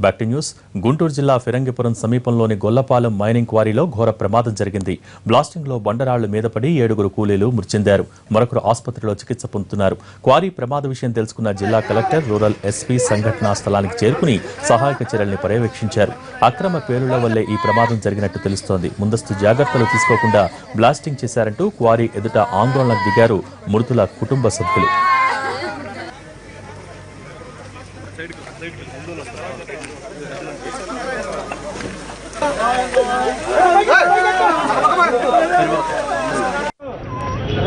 Back to news. Guntur జిల్లా ఫిరంగిపురం సమీపంలోని Gollapalem mining క్వారీలో ఘోర ప్రమాదం జరిగింది. బ్లాస్టింగ్ లో బండరాళ్లు మీద పడి 7 కూలీలు మృతి చెందారు. మరొకరు ఆసుపత్రిలో చికిత్స పొందుతున్నారు. క్వారీ ప్రమాద విషయం తెలుసుకున్న జిల్లా కలెక్టర్, రూరల్ ఎస్పీ సంఘటనా స్థలానికి చేరుకుని సహాయక చర్యల్ని పర్యవేక్షించారు. అక్రమ పేలుళ్ల వల్లే ఈ ప్రమాదం జరిగినట్టు తెలుస్తోంది. ముందస్తు జాగ్రత్తలు తీసుకోకుండా బ్లాస్టింగ్ చేశారంటూ క్వారీ ఎదుట ఆందోళనకు దిగారు మృతుల కుటుంబ సభ్యులు.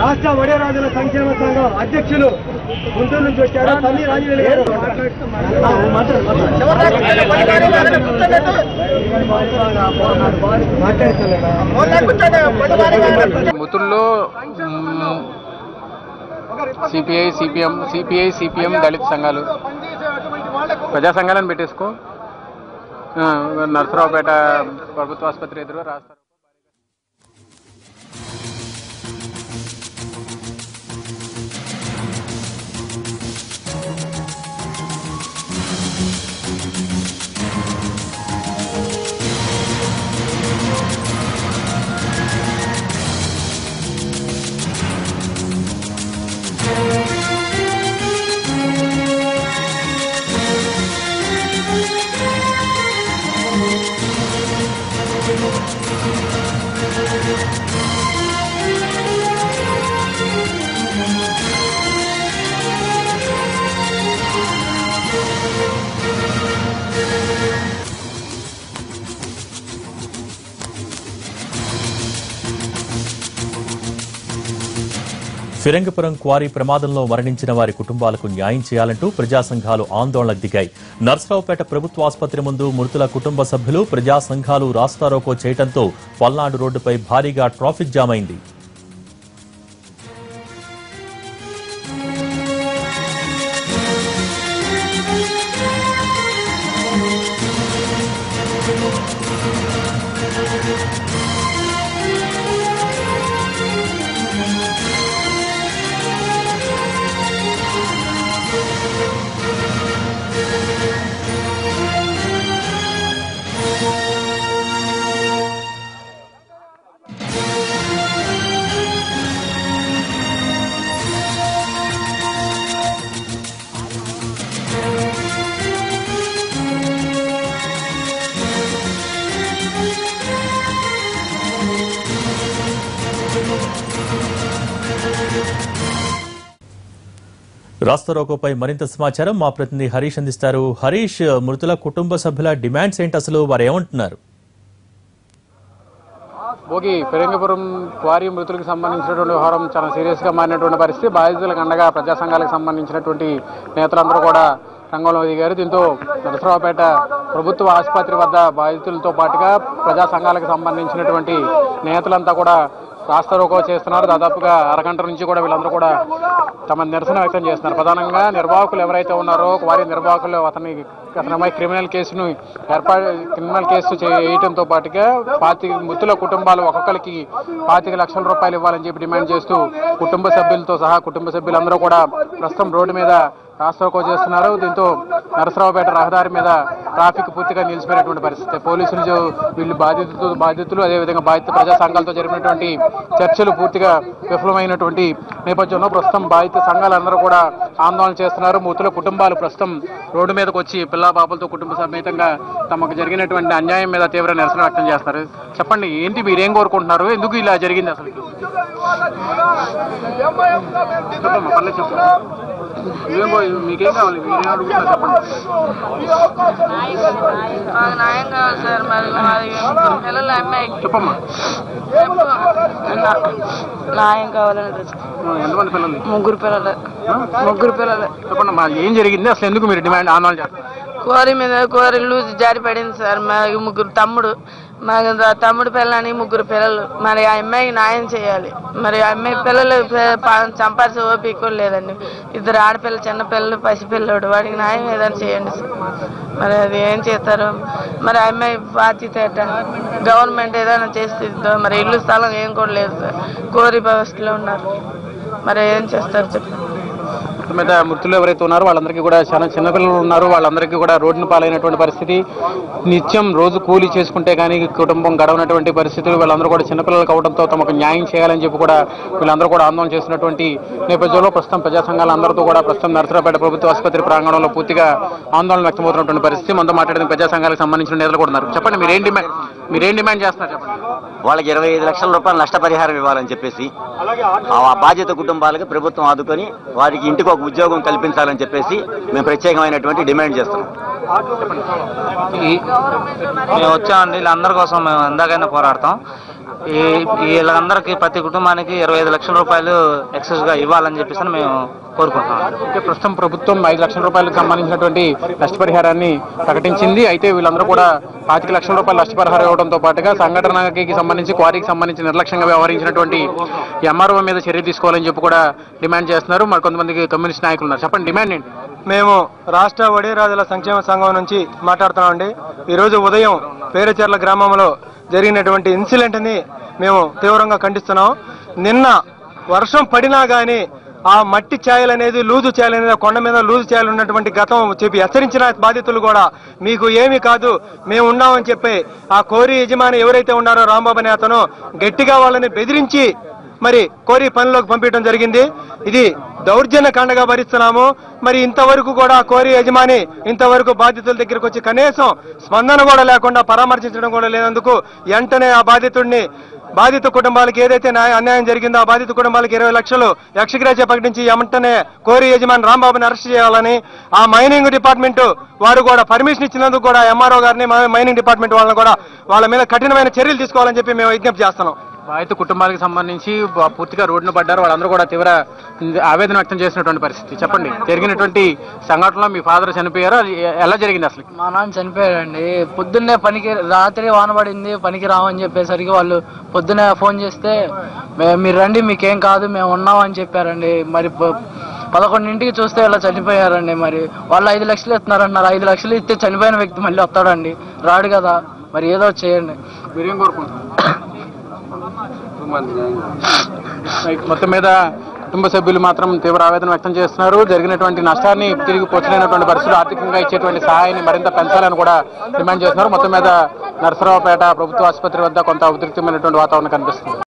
రాష్ట్ర వడేరాజుల సంక్షేమ సంఘం అధ్యక్షులు గుంటూరు నుంచి వచ్చారు. తల్లి రాజీవేలు గారు మృతుల్లో సిపిఐ దళిత సంఘాలు, ప్రజా సంఘాలను పెట్టేసుకో. నర్సరావుపేట ప్రభుత్వ ఆసుపత్రి ఎదురు రాస్తారు. ఫిరంగిపురం క్వారీ ప్రమాదంలో మరణించిన వారి కుటుంబాలకు న్యాయం చేయాలంటూ ప్రజా సంఘాలు ఆందోళనకు దిగాయి. నర్సరావుపేట ప్రభుత్వ ఆసుపత్రి ముందు మృతుల కుటుంబ సభ్యులు, ప్రజా సంఘాలు రాస్తారోకో చేయడంతో పల్నాడు రోడ్డుపై భారీగా ట్రాఫిక్ జామ్ అయింది. రాస్తారోకోపై మరింత సమాచారం మా ప్రతినిధి హరీష్ అందిస్తారు. హరీష్, మృతుల కుటుంబ సభ్యుల డిమాండ్స్ ఏంటి, అసలు వారు ఏమంటున్నారు? భోగి ఫిరంగిపురం క్వారీ మృతులకు సంబంధించినటువంటి వ్యవహారం చాలా సీరియస్ గా మారినటువంటి పరిస్థితి. బాధితులకు అండగా ప్రజా సంఘాలకు సంబంధించినటువంటి నేతలందరూ కూడా రంగంలో దిగారు. దీంతో నరసరావుపేట ప్రభుత్వ ఆసుపత్రి వద్ద బాధితులతో పాటుగా ప్రజా సంఘాలకు సంబంధించినటువంటి నేతలంతా కూడా రాస్తారోకో చేస్తున్నారు. దాదాపుగా అరగంట నుంచి కూడా వీళ్ళందరూ కూడా తమ నిరసన వ్యక్తం చేస్తున్నారు. ప్రధానంగా నిర్వాహకులు ఎవరైతే ఉన్నారో వారి నిర్వాహకులు అతనిపై క్రిమినల్ కేసు చేయడంతో పాటుగా మృతుల కుటుంబాలు ఒక్కొక్కరికి 25 లక్షల రూపాయలు ఇవ్వాలని చెప్పి డిమాండ్ చేస్తూ కుటుంబ సభ్యులతో సహా కుటుంబ సభ్యులందరూ కూడా ప్రస్తుతం రోడ్డు మీద రాస్తారోకో చేస్తున్నారు. దీంతో నరసరావుపేట రహదారి మీద ట్రాఫిక్ పూర్తిగా నిలిచిపోయినటువంటి పరిస్థితి. పోలీసులు వీళ్ళు బాధితులు అదేవిధంగా బాధిత ప్రజా సంఘాలతో జరిపినటువంటి చర్చలు పూర్తిగా విఫలమైనటువంటి నేపథ్యంలో ప్రస్తుతం బాధిత సంఘాలందరూ కూడా ఆందోళన చేస్తున్నారు. మృతుల కుటుంబాలు ప్రస్తుతం రోడ్డు మీదకి వచ్చి పిల్లా పాపలతో కుటుంబ సమేతంగా తమకు జరిగినటువంటి అన్యాయం మీద తీవ్ర నిరసన వ్యక్తం చేస్తారు. చెప్పండి, ఏంటి మీరేం కోరుకుంటున్నారు, ఎందుకు ఇలా జరిగింది అసలు? మీకేం కావాలి, మీరేం అడుగుతున్నారు చెప్పండి. న్యాయం కావాలి సార్. మరి పిల్లల అమ్మాయి చెప్పమ్మా, న్యాయం కావాలని. ఎంతమంది పిల్లలు? ముగ్గురు పిల్లలు. చెప్పండి మా ఏం జరిగింది అసలు, ఎందుకు మీరు డిమాండ్ ఆందోళన చేస్తారు? కోరి మీద కోరిళ్ళు జారి పడింది సార్. మా ముగ్గురు తమ్ముడు పిల్లని 3 పిల్లలు. మరి ఆ అమ్మాయికి న్యాయం చేయాలి. మరి ఆ అమ్మాయి పిల్లలు చంపాల్సిన ఓపిక లేదండి. 2 ఆడపిల్లలు, చిన్న పిల్లలు, పసిపిల్లడు. వాడికి న్యాయం ఏదైనా చేయండి సార్. మరి అది ఏం చేస్తారు? మరి ఆ అమ్మాయి బాధ్యత గవర్నమెంట్ ఏదైనా చేస్తే, మరి ఇల్లు స్థలం ఏం కూడా లేదు సార్. కోరి వ్యవస్థలో ఉన్నారు. మరి ఏం చేస్తారు చెప్పండి. మొత్తం మీద మృతులు ఎవరైతే ఉన్నారో వాళ్ళందరికీ కూడా చాలా చిన్నపిల్లలు ఉన్నారు, వాళ్ళందరికీ కూడా రోడ్డును పాలైనటువంటి పరిస్థితి. నిత్యం రోజు కూలీ చేసుకుంటే కానీ కుటుంబం గడవనటువంటి పరిస్థితులు. వీళ్ళందరూ కూడా చిన్నపిల్లలు కావడంతో తమకు న్యాయం చేయాలని చెప్పి కూడా వీళ్ళందరూ కూడా ఆందోళన చేస్తున్నటువంటి నేపథ్యంలో ప్రస్తుతం ప్రజా సంఘాలందరితో కూడా ప్రస్తుతం నరసరావుపేట ప్రభుత్వ ఆసుపత్రి ప్రాంగణంలో పూర్తిగా ఆందోళన వ్యక్తమవుతున్నటువంటి పరిస్థితి. మనతో మాట్లాడిన ప్రజా సంఘాలకు సంబంధించిన నేతలు కూడా ఉన్నారు. చెప్పండి, మీరేం డిమాండ్ చేస్తున్నారు? చెప్పండి. వాళ్ళకి 25 లక్షల రూపాయలు నష్టపరిహారం ఇవ్వాలని చెప్పేసి ఆ బాధ్యత కుటుంబాలకు ప్రభుత్వం ఆదుకొని వారికి ఇంటికి ఒక ఉద్యోగం కల్పించాలని చెప్పేసి మేము ప్రత్యేకమైనటువంటి డిమాండ్ చేస్తున్నాం. మేము వచ్చామండి, వీళ్ళందరి కోసం మేము ఎందాకైనా పోరాడతాం. వీళ్ళందరికీ ప్రతి కుటుంబానికి 25 లక్షల రూపాయలు ఎక్సెస్ గా ఇవ్వాలని చెప్పేసి మేము కోరుకుంటున్నాం. అయితే ప్రస్తుతం ప్రభుత్వం 5 లక్షల రూపాయలకు సంబంధించినటువంటి నష్టపరిహారాన్ని ప్రకటించింది. అయితే వీళ్ళందరూ కూడా 25 లక్షల రూపాయలు నష్టపరిహారం ఇవ్వడంతో పాటుగా సంఘటనకి సంబంధించి క్వారీకి సంబంధించి నిర్లక్ష్యంగా వ్యవహరించినటువంటి ఎంఆర్ఓ మీద చర్య తీసుకోవాలని చెప్పి కూడా డిమాండ్ చేస్తున్నారు. మరి కొంతమంది కమ్యూనిస్ట్ నాయకులు ఉన్నారు. చెప్పండి, డిమాండ్ ఏంటి? మేము రాష్ట్ర వడిరాజుల సంక్షేమ సంఘం నుంచి మాట్లాడుతున్నామండి. ఈరోజు ఉదయం పేరచెర్ల గ్రామంలో జరిగినటువంటి ఇన్సిడెంట్ని మేము తీవ్రంగా ఖండిస్తున్నాం. నిన్న వర్షం పడినా కానీ ఆ మట్టి ఛాయలు అనేది లూజు ఛాయలు అనేది కొండ మీద లూజు ఛాయలు ఉన్నటువంటి గతం చెప్పి హెచ్చరించిన బాధితులు కూడా మీకు ఏమీ కాదు మేము ఉన్నామని చెప్పి ఆ కోరి యజమాని ఎవరైతే ఉన్నారో రాంబాబు అనే అతను గట్టిగా వాళ్ళని బెదిరించి మరి కోరి పనిలోకి పంపించడం జరిగింది. ఇది దౌర్జన్యకాండగా భరిస్తున్నాము. మరి ఇంతవరకు కూడా కోరి యజమాని ఇంతవరకు బాధితుల దగ్గరికి వచ్చి కనీసం స్పందన కూడా లేకుండా పరామర్శించడం కూడా లేనందుకు వెంటనే ఆ బాధిత కుటుంబాలకు ఏదైతే అన్యాయం జరిగిందో ఆ బాధిత కుటుంబాలకు 20 లక్షలు యక్షగ్రాహ్య ప్రకటించి వెంటనే కోరి యజమాని రాంబాబుని అరెస్ట్ చేయాలని ఆ మైనింగ్ డిపార్ట్మెంట్ వారు కూడా పర్మిషన్ ఇచ్చినందుకు కూడా ఎంఆర్ఓ గారిని మైనింగ్ డిపార్ట్మెంట్ వాళ్ళని కూడా వాళ్ళ మీద కఠినమైన చర్యలు తీసుకోవాలని చెప్పి మేము విజ్ఞప్తి చేస్తున్నాం. బాధిత కుటుంబాలకు సంబంధించి పూర్తిగా రోడ్డును పడ్డారు. వాళ్ళందరూ కూడా తీవ్ర ఆవేదన వ్యక్తం చేసినటువంటి పరిస్థితి. చెప్పండి, జరిగినటువంటి సంఘటనలో మీ ఫాదర్ చనిపోయారు, ఎలా జరిగింది అసలు? మా నాన్న చనిపోయాడండి. పొద్దున్నే రాత్రి వానబడింది, పనికి రామని చెప్పేసరికి వాళ్ళు పొద్దున్నే ఫోన్ చేస్తే మీరు రండి మీకేం కాదు మేము ఉన్నామని చెప్పారండి. మరి 11ంటికి చూస్తే ఇలా చనిపోయారండి. మరి వాళ్ళు 5 లక్షలు ఇస్తున్నారన్నారు. 5 లక్షలు ఇస్తే చనిపోయిన వ్యక్తి మళ్ళీ వస్తాడండి, రాడు కదా. మరి ఏదో చేయండి. మీరేం కోరుకుంటున్నారు? మొత్తం మీద కుటుంబ సభ్యులు మాత్రం తీవ్ర ఆవేదన వ్యక్తం చేస్తున్నారు. జరిగినటువంటి నష్టాన్ని తిరిగి పోచలేనటువంటి పరిస్థితులు ఆర్థికంగా ఇచ్చేటువంటి సహాయాన్ని మరింత పెంచాలని కూడా డిమాండ్ చేస్తున్నారు. మొత్తం మీద నరసరావుపేట ప్రభుత్వ ఆసుపత్రి వద్ద కొంత ఉద్రిక్తమైనటువంటి వాతావరణం కనిపిస్తుంది.